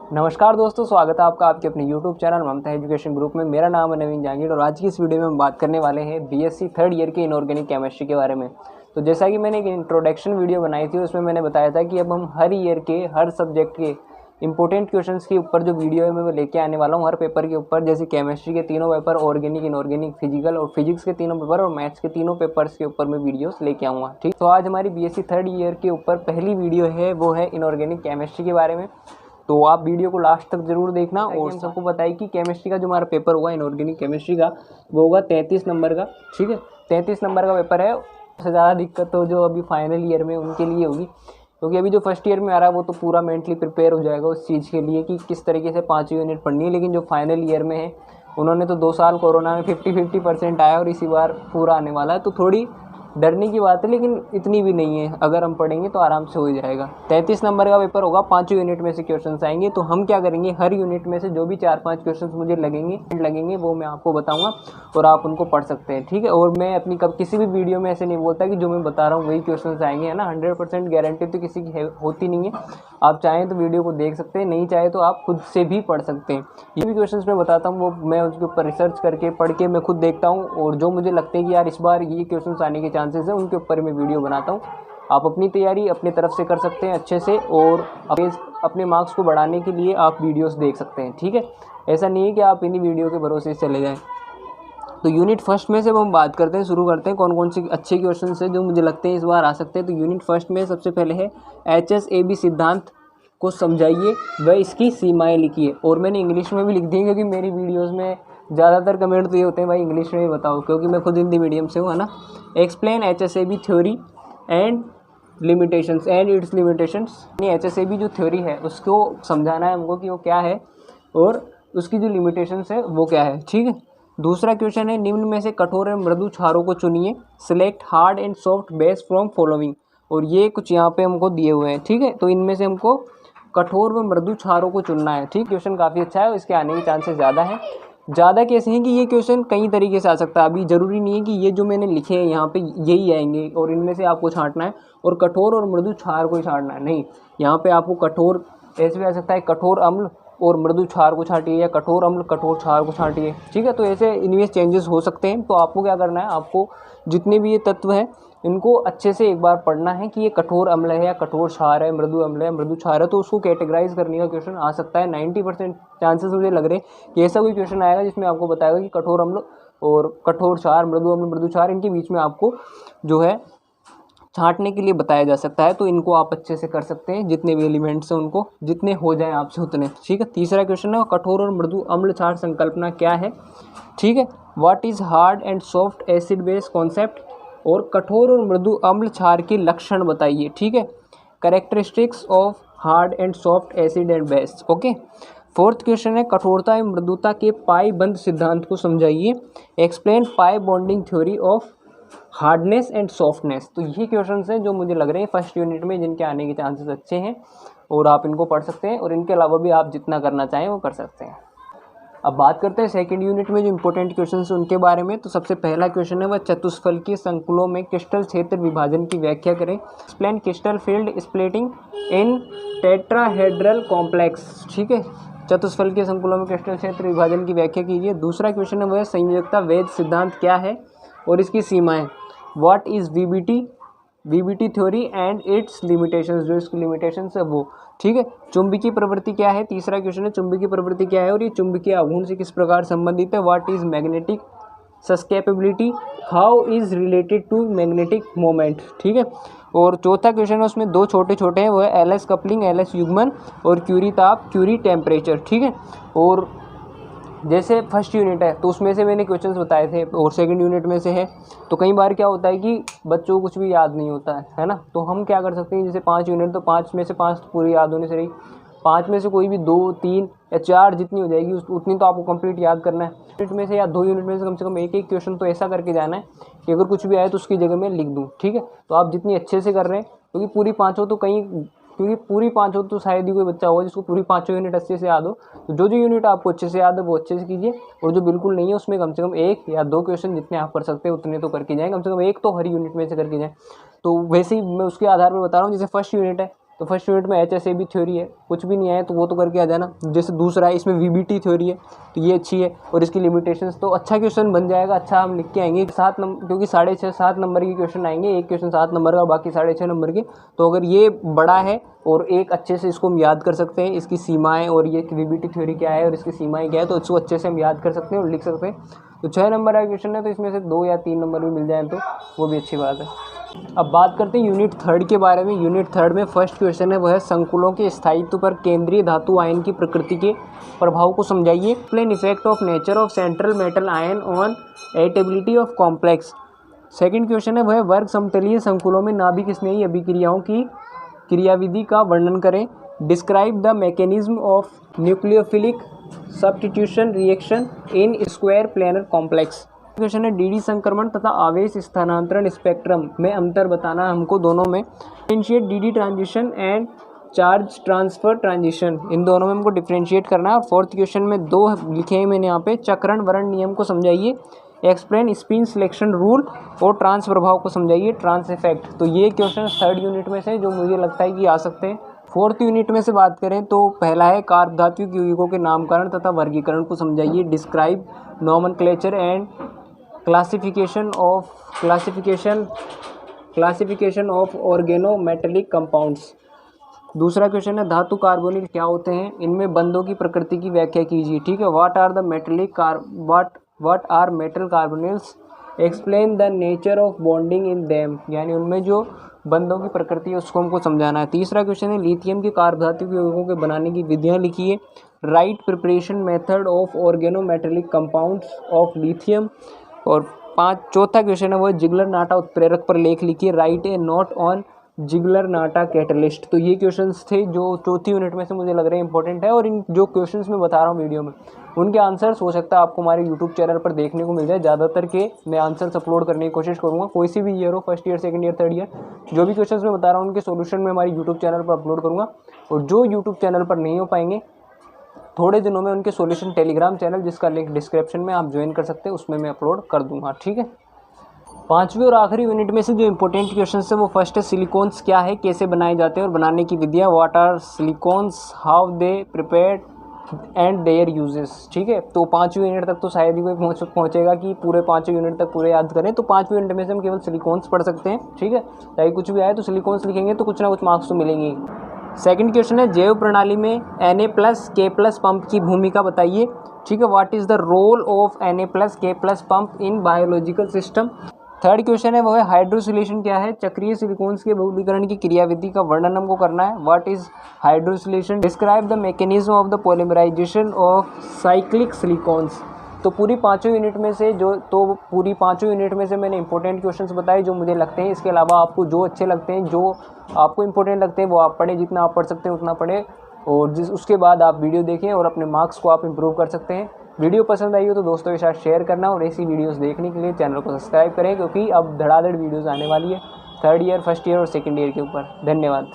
नमस्कार दोस्तों, स्वागत है आपका आपके अपने YouTube चैनल ममता एजुकेशन ग्रुप में। मेरा नाम है नवीन जहांगीर और आज की इस वीडियो में हम बात करने वाले हैं बीएससी थर्ड ईयर के इनऑर्गेनिक केमिस्ट्री के बारे में। तो जैसा कि मैंने एक इंट्रोडक्शन वीडियो बनाई थी, उसमें मैंने बताया था कि अब हम हर ईयर के हर सब्जेक्ट के इंपॉर्टेंट क्वेश्चंस के ऊपर जो वीडियो है मैं वो लेके आने वाला हूँ हर पेपर के ऊपर। जैसे केमिस्ट्री के तीनों पेपर, ऑर्गेनिक, इनऑर्गेनिक, फिजिकल और फिजिक्स के तीनों पेपर और मैथ्स के तीनों पेपर्स के ऊपर मैं वीडियोस लेके आऊँगा। ठीक, तो आज हमारी बीएससी थर्ड ईयर के ऊपर पहली वीडियो है, वो है इनऑर्गेनिक केमिस्ट्री के बारे में। तो आप वीडियो को लास्ट तक जरूर देखना। और सबको पता है कि केमिस्ट्री का जो हमारा पेपर होगा इनऑर्गेनिक केमिस्ट्री का, वो होगा 33 नंबर का। ठीक है, 33 नंबर का पेपर है। सबसे ज़्यादा दिक्कत तो जो अभी फाइनल ईयर में उनके लिए होगी, क्योंकि अभी जो फर्स्ट ईयर में आ रहा है वो तो पूरा मेंटली प्रिपेयर हो जाएगा उस चीज़ के लिए कि किस तरीके से 5 यूनिट पढ़नी है। लेकिन जो फाइनल ईयर में है उन्होंने तो 2 साल कोरोना में 50-50% आया और इसी बार पूरा आने वाला है, तो थोड़ी डरने की बात है, लेकिन इतनी भी नहीं है। अगर हम पढ़ेंगे तो आराम से हो जाएगा। 33 नंबर का पेपर होगा, 5 यूनिट में से क्वेश्चंस आएंगे। तो हम क्या करेंगे, हर यूनिट में से जो भी 4-5 क्वेश्चंस मुझे लगेंगे वो मैं आपको बताऊंगा और आप उनको पढ़ सकते हैं। ठीक है, और मैं अपनी किसी भी वीडियो में ऐसे नहीं बोलता कि जो मैं बता रहा हूँ वही क्वेश्चन आएंगे, है ना। 100% गारंटी तो किसी की होती नहीं है। आप चाहें तो वीडियो को देख सकते हैं, नहीं चाहे तो आप खुद से भी पढ़ सकते हैं। ये भी क्वेश्चंस मैं बताता हूँ, वो मैं उसके ऊपर रिसर्च करके पढ़ के मैं खुद देखता हूँ, और जो मुझे लगता है कि यार इस बार ये क्वेश्चंस आने के चांसेस है, उनके ऊपर मैं वीडियो बनाता हूँ। आप अपनी तैयारी अपनी तरफ से कर सकते हैं अच्छे से, और अपने मार्क्स को बढ़ाने के लिए आप वीडियोस देख सकते हैं। ठीक है, ऐसा नहीं है कि आप इन्हीं वीडियो के भरोसे से चले जाएं। तो यूनिट फर्स्ट में से हम बात करते हैं, शुरू करते हैं कौन कौन से अच्छे क्वेश्चन है जो मुझे लगते हैं इस बार आ सकते हैं। तो यूनिट फर्स्ट में सबसे पहले है HSAB सिद्धांत को समझाइए व इसकी सीमाएं लिखिए। और मैंने इंग्लिश में भी लिख दी, क्योंकि मेरी वीडियोस में ज़्यादातर कमेंट तो ये होते हैं भाई इंग्लिश में ही बताओ, क्योंकि मैं खुद हिंदी मीडियम से हूँ, है ना। Explain HSAB theory and limitations and it's limitations. HSAB जो थ्योरी है उसको समझाना है हमको कि वो क्या है और उसकी जो लिमिटेशंस है वो क्या है। ठीक है, दूसरा क्वेश्चन है निम्न में से कठोर एवं मृदु क्षारों को चुनिए। Select hard and soft base from following. और ये कुछ यहाँ पे हमको दिए हुए हैं। ठीक है, तो इनमें से हमको कठोर व मृदु क्षारों को चुनना है। ठीक, क्वेश्चन काफ़ी अच्छा है, इसके आने के चांसेस ज़्यादा हैं। ज़्यादा कैसे हैं कि ये क्वेश्चन कई तरीके से आ सकता है। अभी ज़रूरी नहीं है कि ये जो मैंने लिखे हैं यहाँ पे यही आएंगे और इनमें से आपको छांटना है और कठोर और मृदु क्षार को ही छांटना है। नहीं, यहाँ पे आपको कठोर ऐसे भी आ सकता है, कठोर अम्ल और मृदु क्षार को छांटिए, या कठोर अम्ल कठोर क्षार को छांटिए। ठीक है, तो ऐसे इनमें चेंजेस हो सकते हैं। तो आपको क्या करना है, आपको जितने भी ये तत्व हैं इनको अच्छे से एक बार पढ़ना है कि ये कठोर अम्ल है या कठोर क्षार है, मृदु अम्ल है, मृदु क्षार है। तो उसको कैटेगराइज करने का क्वेश्चन आ सकता है। 90% चांसेस मुझे लग रहे हैं कि ऐसा कोई क्वेश्चन आएगा जिसमें आपको बताएगा कि कठोर अम्ल और कठोर क्षार, मृदु अम्ल, मृदु क्षार, इनके बीच में आपको जो है छांटने के लिए बताया जा सकता है। तो इनको आप अच्छे से कर सकते हैं, जितने भी एलिमेंट्स हैं उनको जितने हो जाएं आपसे उतने। ठीक है, तीसरा क्वेश्चन है कठोर और मृदु अम्ल क्षार संकल्पना क्या है। ठीक है, what is hard and soft acid base concept. और कठोर और मृदु अम्ल क्षार के लक्षण बताइए। ठीक है, characteristics of hard and soft acid and base. Okay, fourth question है कठोरता एवं मृदुता के पाई बंद सिद्धांत को समझाइए। Explain pi bonding theory of hardness and softness. तो ये क्वेश्चन हैं जो मुझे लग रहे हैं फर्स्ट यूनिट में जिनके आने के चांसेस अच्छे हैं, और आप इनको पढ़ सकते हैं। और इनके अलावा भी आप जितना करना चाहें वो कर सकते हैं। अब बात करते हैं सेकंड यूनिट में जो इंपॉर्टेंट क्वेश्चन हैं उनके बारे में। तो सबसे पहला क्वेश्चन है वह चतुष्फलकीय संकुलों में क्रिस्टल क्षेत्र विभाजन की व्याख्या करें। एक्सप्लेन क्रिस्टल फील्ड स्प्लिटिंग इन टेट्राहेड्रल कॉम्प्लेक्स। ठीक है, चतुष्फलकीय संकुलों में क्रिस्टल क्षेत्र विभाजन की व्याख्या कीजिए। दूसरा क्वेश्चन है वह संयोजकता वेध सिद्धांत क्या है और इसकी सीमाएं। What is VBT theory and it's limitations. जो इसकी लिमिटेशंस है वो। ठीक है, चुंबकीय प्रवृत्ति क्या है। तीसरा क्वेश्चन है चुंबकीय प्रवृत्ति क्या है और ये चुंबकीय आघूर्ण से किस प्रकार संबंधित है। What is magnetic susceptibility, how is related to magnetic moment. ठीक है, और चौथा क्वेश्चन है उसमें दो छोटे छोटे हैं, वो है L S coupling, L S युग्मन और क्यूरी ताप, क्यूरी टेम्परेचर। ठीक है, और जैसे फर्स्ट यूनिट है तो उसमें से मैंने क्वेश्चंस बताए थे, और सेकंड यूनिट में से है। तो कई बार क्या होता है कि बच्चों को कुछ भी याद नहीं होता है ना। तो हम क्या कर सकते हैं, जैसे 5 यूनिट तो 5 में से 5 तो पूरी याद होने से रही, 5 में से कोई भी 2, 3 या 4 जितनी हो जाएगी उतनी तो आपको कंप्लीट याद करना है। यूनिट में से या 2 यूनिट में से कम एक एक क्वेश्चन तो ऐसा करके जाना है कि अगर कुछ भी आए तो उसकी जगह मैं लिख दूँ। ठीक है, तो आप जितनी अच्छे से कर रहे हैं, क्योंकि पूरी पाँचों तो क्योंकि पूरी 5 हो तो शायद ही कोई बच्चा होगा जिसको पूरी 5 यूनिट अच्छे से याद हो। तो जो यूनिट आपको अच्छे से याद है वो अच्छे से कीजिए, और जो बिल्कुल नहीं है उसमें कम से कम 1 या 2 क्वेश्चन जितने आप कर सकते हैं उतने तो करके जाएँ। कम से कम 1 तो हर यूनिट में से करके जाएँ। तो वैसे ही मैं उसके आधार पर बता रहा हूँ। जैसे फर्स्ट यूनिट है तो फर्स्ट यूनिट में HSAB थ्योरी है, कुछ भी नहीं आया तो वो तो करके आ जाना। जैसे दूसरा है इसमें VBT थ्योरी है, तो ये अच्छी है और इसकी लिमिटेशंस, तो अच्छा क्वेश्चन बन जाएगा, अच्छा हम लिख के आएंगे 7 नंबर, क्योंकि 6.5 7 नंबर के क्वेश्चन आएंगे, एक क्वेश्चन 7 नंबर का, बाकी 6.5 नंबर के। तो अगर ये बड़ा है और एक अच्छे से इसको हम याद कर सकते हैं, इसकी सीमाएँ और ये VBT थ्योरी क्या है और इसकी सीमाएँ क्या है, तो इसको अच्छे से हम याद कर सकते हैं और लिख सकते हैं। तो 6 नंबर का क्वेश्चन है, तो इसमें से 2 या 3 नंबर भी मिल जाए तो वो भी अच्छी बात है। अब बात करते हैं यूनिट 3 के बारे में। यूनिट 3 में फर्स्ट क्वेश्चन है, वह है संकुलों के स्थायित्व पर केंद्रीय धातु आयन की प्रकृति के प्रभाव को समझाइए। Explain effect of nature of central metal ion on stability of complex. Second question है, वह वर्ग समतलीय संकुलों में नाभिक स्नेही अभिक्रियाओं की क्रियाविधि का वर्णन करें। Describe the mechanism of nucleophilic substitution reaction in square planar complex. Question है, डीडी संक्रमण तथा आवेश स्थानांतरण स्पेक्ट्रम में अंतर बताना हमको दोनों में। Differentiate d d transition and charge transfer transition, इन दोनों में हमको डिफरेंशिएट करना है। और फोर्थ क्वेश्चन में 2 लिखे हैं मैंने यहाँ पे, चक्रण वर्ण नियम को समझाइए, एक्सप्लेन स्पिन सिलेक्शन रूल, और ट्रांस प्रभाव को समझाइए, ट्रांस इफेक्ट। तो ये क्वेश्चन 3rd यूनिट में से जो मुझे लगता है कि आ सकते हैं। 4th यूनिट में से बात करें तो पहला है कार्ब धातु के यौगिकों के नामकरण तथा वर्गीकरण को समझाइए। Describe nomenclature and classification of organometallic compounds. दूसरा क्वेश्चन है, धातु कार्बोनिल क्या होते हैं, इनमें बंधों की प्रकृति की व्याख्या कीजिए। ठीक है, what are metal carbonyls, explain the nature of bonding in them, यानी उनमें जो बंधों की प्रकृति है उसको हमको समझाना है। तीसरा क्वेश्चन है, लिथियम के कार्ब धातु के यौगिकों के बनाने की विधियाँ लिखिए। Right preparation method of organometallic compounds of lithium. और चौथा क्वेश्चन है, वो जिगलर नाटा उत्प्रेरक पर लेख लिखिए। Right A note on Ziggler NATA catalyst. तो ये क्वेश्चंस थे जो 4th यूनिट में से मुझे लग रहे हैं इंपॉर्टेंट है, और इन जो क्वेश्चंस मैं बता रहा हूँ वीडियो में उनके आंसर्स हो सकता है आपको हमारे यूट्यूब चैनल पर देखने को मिल जाए। ज़्यादातर के मैं आंसर्स अपलोड करने की कोशिश करूँगा, कोई सी भी ईयर हो, first year, second year, third year, जो भी क्वेश्चंस मैं बता रहा हूँ उनके सोल्यूशन मैं हमारे यूट्यूब चैनल पर अपलोड करूँगा। और जो यूट्यूब चैनल पर नहीं हो पाएंगे, थोड़े दिनों में उनके सॉल्यूशन टेलीग्राम चैनल, जिसका लिंक डिस्क्रिप्शन में आप ज्वाइन कर सकते हैं, उसमें मैं अपलोड कर दूंगा। ठीक है, 5वीं और आखिरी यूनिट में से जो इंपॉर्टेंट क्वेश्चन है वो फर्स्ट है, सिलिकॉन्स क्या है, कैसे बनाए जाते हैं और बनाने की विधियाँ। What are silicones, how they prepared and their uses. ठीक है, तो 5वीं यूनिट तक तो शायद ही कोई पहुँचेगा कि पूरे 5 यूनिट तक पूरे याद करें, तो 5वीं यूनिट में से हम केवल सिलिकॉन्स पढ़ सकते हैं। ठीक है, चाहे कुछ भी आए तो सिलिकॉन्स लिखेंगे तो कुछ ना कुछ मार्क्स तो मिलेंगे। सेकंड क्वेश्चन है, जैव प्रणाली में Na+K+ पंप की भूमिका बताइए। ठीक है, what is the role of Na+K+ pump in biological system. Third question है, वो है हाइड्रोसिलेशन क्या है, चक्रीय सिलिकॉन्स के बहुलीकरण की क्रियाविधि का वर्णन हमको करना है। What is hydrosilylation, describe the mechanism of the polymerization of cyclic silicones. तो पूरी 5 यूनिट में से पूरी 5 यूनिट में से मैंने इंपॉर्टेंट क्वेश्चंस बताए जो मुझे लगते हैं। इसके अलावा आपको जो अच्छे लगते हैं, जो आपको इंपॉर्टेंट लगते हैं, वो आप पढ़ें, जितना आप पढ़ सकते हैं उतना पढ़ें, और उसके बाद आप वीडियो देखें और अपने मार्क्स को आप इंप्रूव कर सकते हैं। वीडियो पसंद आई हो तो दोस्तों के साथ शेयर करना, और ऐसी वीडियोस देखने के लिए चैनल को सब्सक्राइब करें, क्योंकि अब धड़ाधड़ वीडियोस आने वाली है 3rd ईयर, 1st ईयर और 2nd ईयर के ऊपर। धन्यवाद।